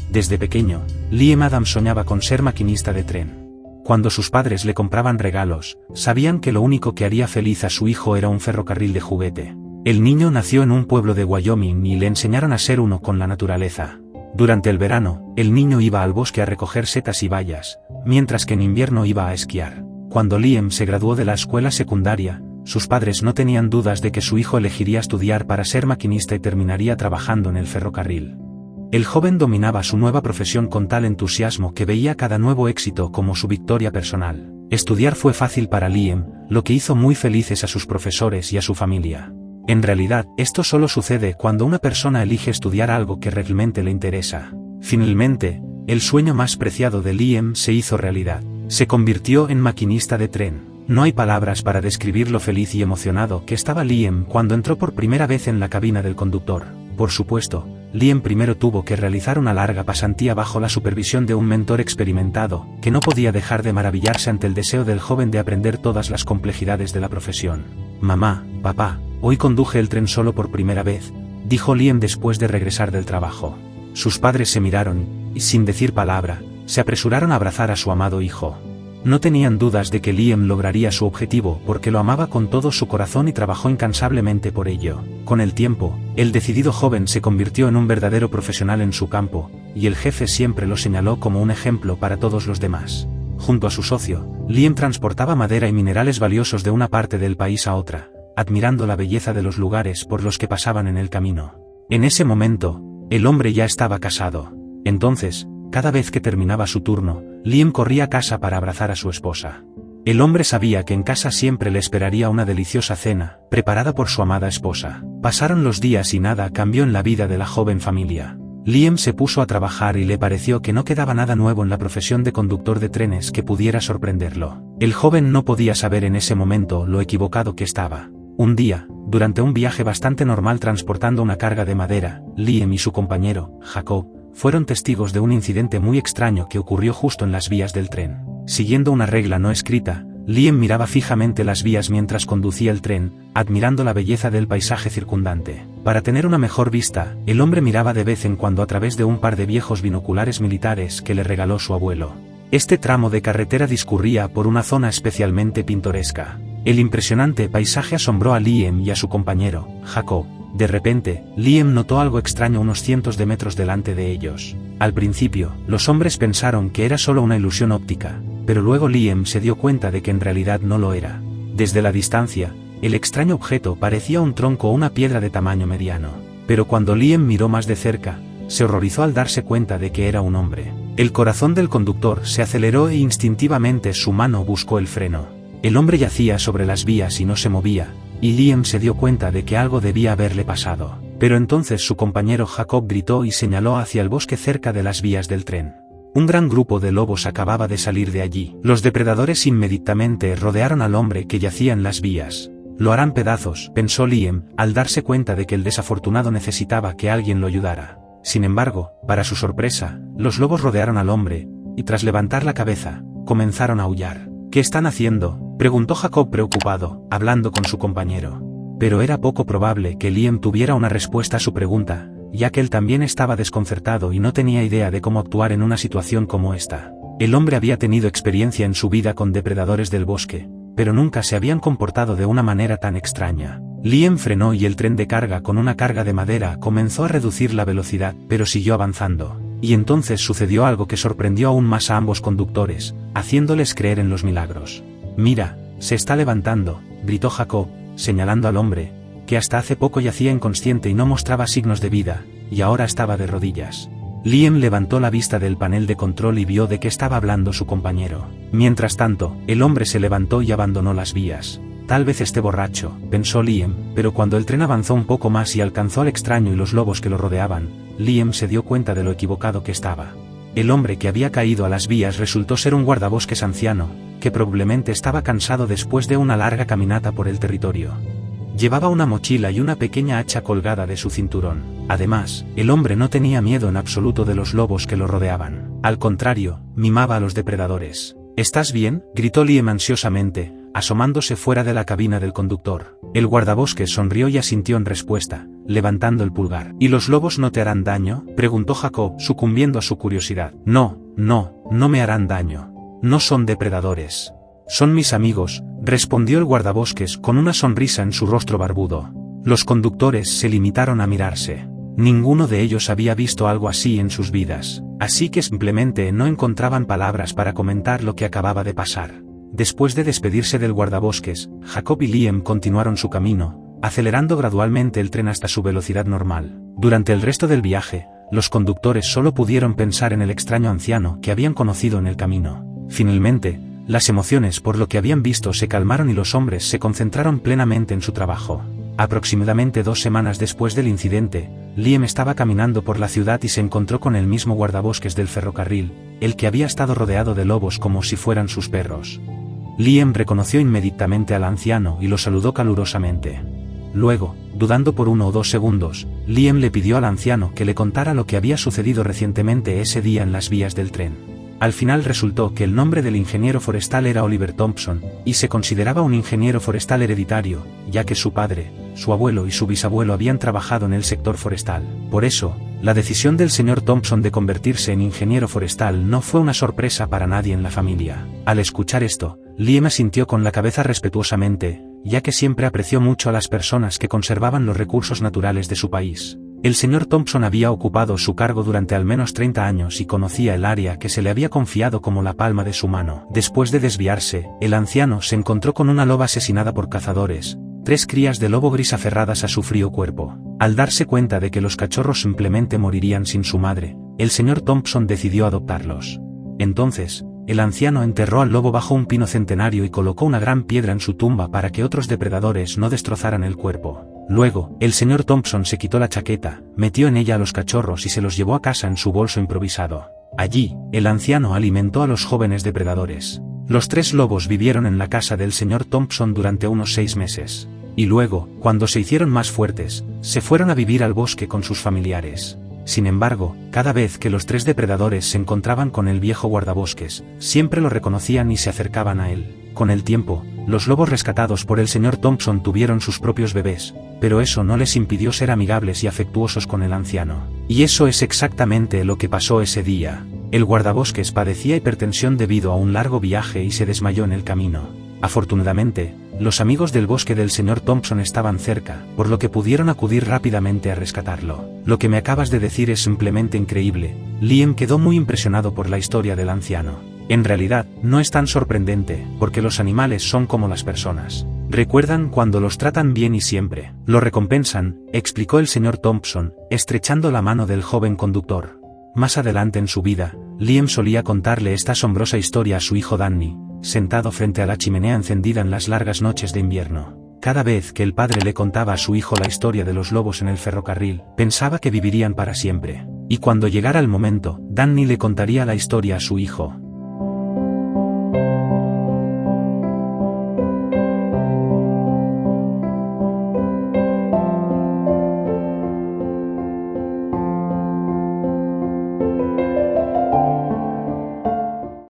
Desde pequeño, Liam Adams soñaba con ser maquinista de tren. Cuando sus padres le compraban regalos, sabían que lo único que haría feliz a su hijo era un ferrocarril de juguete. El niño nació en un pueblo de Wyoming y le enseñaron a ser uno con la naturaleza. Durante el verano, el niño iba al bosque a recoger setas y bayas, mientras que en invierno iba a esquiar. Cuando Liam se graduó de la escuela secundaria, sus padres no tenían dudas de que su hijo elegiría estudiar para ser maquinista y terminaría trabajando en el ferrocarril. El joven dominaba su nueva profesión con tal entusiasmo que veía cada nuevo éxito como su victoria personal. Estudiar fue fácil para Liam, lo que hizo muy felices a sus profesores y a su familia. En realidad, esto solo sucede cuando una persona elige estudiar algo que realmente le interesa. Finalmente, el sueño más preciado de Liam se hizo realidad. Se convirtió en maquinista de tren. No hay palabras para describir lo feliz y emocionado que estaba Liam cuando entró por primera vez en la cabina del conductor. Por supuesto, Liam primero tuvo que realizar una larga pasantía bajo la supervisión de un mentor experimentado, que no podía dejar de maravillarse ante el deseo del joven de aprender todas las complejidades de la profesión. «Mamá, papá, hoy conduje el tren solo por primera vez», dijo Liam después de regresar del trabajo. Sus padres se miraron, y sin decir palabra, se apresuraron a abrazar a su amado hijo. No tenían dudas de que Liam lograría su objetivo porque lo amaba con todo su corazón y trabajó incansablemente por ello. Con el tiempo, el decidido joven se convirtió en un verdadero profesional en su campo, y el jefe siempre lo señaló como un ejemplo para todos los demás. Junto a su socio, Liam transportaba madera y minerales valiosos de una parte del país a otra, admirando la belleza de los lugares por los que pasaban en el camino. En ese momento, el hombre ya estaba casado. Entonces, cada vez que terminaba su turno, Liam corría a casa para abrazar a su esposa. El hombre sabía que en casa siempre le esperaría una deliciosa cena, preparada por su amada esposa. Pasaron los días y nada cambió en la vida de la joven familia. Liam se puso a trabajar y le pareció que no quedaba nada nuevo en la profesión de conductor de trenes que pudiera sorprenderlo. El joven no podía saber en ese momento lo equivocado que estaba. Un día, durante un viaje bastante normal transportando una carga de madera, Liam y su compañero, Jacob, fueron testigos de un incidente muy extraño que ocurrió justo en las vías del tren. Siguiendo una regla no escrita, Liam miraba fijamente las vías mientras conducía el tren, admirando la belleza del paisaje circundante. Para tener una mejor vista, el hombre miraba de vez en cuando a través de un par de viejos binoculares militares que le regaló su abuelo. Este tramo de carretera discurría por una zona especialmente pintoresca. El impresionante paisaje asombró a Liam y a su compañero, Jacob. De repente, Liam notó algo extraño unos cientos de metros delante de ellos. Al principio, los hombres pensaron que era solo una ilusión óptica, pero luego Liam se dio cuenta de que en realidad no lo era. Desde la distancia, el extraño objeto parecía un tronco o una piedra de tamaño mediano. Pero cuando Liam miró más de cerca, se horrorizó al darse cuenta de que era un hombre. El corazón del conductor se aceleró e instintivamente su mano buscó el freno. El hombre yacía sobre las vías y no se movía, y Liam se dio cuenta de que algo debía haberle pasado. Pero entonces su compañero Jacob gritó y señaló hacia el bosque cerca de las vías del tren. Un gran grupo de lobos acababa de salir de allí. Los depredadores inmediatamente rodearon al hombre que yacía en las vías. Lo harán pedazos, pensó Liam, al darse cuenta de que el desafortunado necesitaba que alguien lo ayudara. Sin embargo, para su sorpresa, los lobos rodearon al hombre, y tras levantar la cabeza, comenzaron a aullar. «¿Qué están haciendo?», preguntó Jacob preocupado, hablando con su compañero. Pero era poco probable que Liam tuviera una respuesta a su pregunta, ya que él también estaba desconcertado y no tenía idea de cómo actuar en una situación como esta. El hombre había tenido experiencia en su vida con depredadores del bosque, pero nunca se habían comportado de una manera tan extraña. Liam frenó y el tren de carga con una carga de madera comenzó a reducir la velocidad, pero siguió avanzando. Y entonces sucedió algo que sorprendió aún más a ambos conductores, haciéndoles creer en los milagros. «Mira, se está levantando», gritó Jacob, señalando al hombre, que hasta hace poco yacía inconsciente y no mostraba signos de vida, y ahora estaba de rodillas. Liam levantó la vista del panel de control y vio de qué estaba hablando su compañero. Mientras tanto, el hombre se levantó y abandonó las vías. «Tal vez esté borracho», pensó Liam, pero cuando el tren avanzó un poco más y alcanzó al extraño y los lobos que lo rodeaban, Liam se dio cuenta de lo equivocado que estaba. El hombre que había caído a las vías resultó ser un guardabosques anciano, que probablemente estaba cansado después de una larga caminata por el territorio. Llevaba una mochila y una pequeña hacha colgada de su cinturón. Además, el hombre no tenía miedo en absoluto de los lobos que lo rodeaban. Al contrario, mimaba a los depredadores. «¿Estás bien?», gritó Liam ansiosamente, asomándose fuera de la cabina del conductor. El guardabosques sonrió y asintió en respuesta, levantando el pulgar. ¿Y los lobos no te harán daño?, preguntó Jacob, sucumbiendo a su curiosidad. No me harán daño. No son depredadores. Son mis amigos, respondió el guardabosques con una sonrisa en su rostro barbudo. Los conductores se limitaron a mirarse. Ninguno de ellos había visto algo así en sus vidas, así que simplemente no encontraban palabras para comentar lo que acababa de pasar. Después de despedirse del guardabosques, Jacob y Liam continuaron su camino, acelerando gradualmente el tren hasta su velocidad normal. Durante el resto del viaje, los conductores solo pudieron pensar en el extraño anciano que habían conocido en el camino. Finalmente, las emociones por lo que habían visto se calmaron y los hombres se concentraron plenamente en su trabajo. Aproximadamente 2 semanas después del incidente, Liam estaba caminando por la ciudad y se encontró con el mismo guardabosques del ferrocarril, el que había estado rodeado de lobos como si fueran sus perros. Liam reconoció inmediatamente al anciano y lo saludó calurosamente. Luego, dudando por 1 o 2 segundos, Liam le pidió al anciano que le contara lo que había sucedido recientemente ese día en las vías del tren. Al final resultó que el nombre del ingeniero forestal era Oliver Thompson, y se consideraba un ingeniero forestal hereditario, ya que su padre, su abuelo y su bisabuelo habían trabajado en el sector forestal. Por eso, la decisión del señor Thompson de convertirse en ingeniero forestal no fue una sorpresa para nadie en la familia. Al escuchar esto, Liam asintió con la cabeza respetuosamente, ya que siempre apreció mucho a las personas que conservaban los recursos naturales de su país. El señor Thompson había ocupado su cargo durante al menos 30 años y conocía el área que se le había confiado como la palma de su mano. Después de desviarse, el anciano se encontró con una loba asesinada por cazadores, 3 crías de lobo gris aferradas a su frío cuerpo. Al darse cuenta de que los cachorros simplemente morirían sin su madre, el señor Thompson decidió adoptarlos. Entonces, el anciano enterró al lobo bajo un pino centenario y colocó una gran piedra en su tumba para que otros depredadores no destrozaran el cuerpo. Luego, el señor Thompson se quitó la chaqueta, metió en ella a los cachorros y se los llevó a casa en su bolso improvisado. Allí, el anciano alimentó a los jóvenes depredadores. Los 3 lobos vivieron en la casa del señor Thompson durante unos 6 meses. Y luego, cuando se hicieron más fuertes, se fueron a vivir al bosque con sus familiares. Sin embargo, cada vez que los 3 depredadores se encontraban con el viejo guardabosques, siempre lo reconocían y se acercaban a él. Con el tiempo, los lobos rescatados por el señor Thompson tuvieron sus propios bebés, pero eso no les impidió ser amigables y afectuosos con el anciano. Y eso es exactamente lo que pasó ese día. El guardabosques padecía hipertensión debido a un largo viaje y se desmayó en el camino. Afortunadamente, los amigos del bosque del señor Thompson estaban cerca, por lo que pudieron acudir rápidamente a rescatarlo. Lo que me acabas de decir es simplemente increíble. Liam quedó muy impresionado por la historia del anciano. En realidad, no es tan sorprendente, porque los animales son como las personas. Recuerdan cuando los tratan bien y siempre lo recompensan, explicó el señor Thompson, estrechando la mano del joven conductor. Más adelante en su vida, Liam solía contarle esta asombrosa historia a su hijo Danny, sentado frente a la chimenea encendida en las largas noches de invierno. Cada vez que el padre le contaba a su hijo la historia de los lobos en el ferrocarril, pensaba que vivirían para siempre. Y cuando llegara el momento, Danny le contaría la historia a su hijo.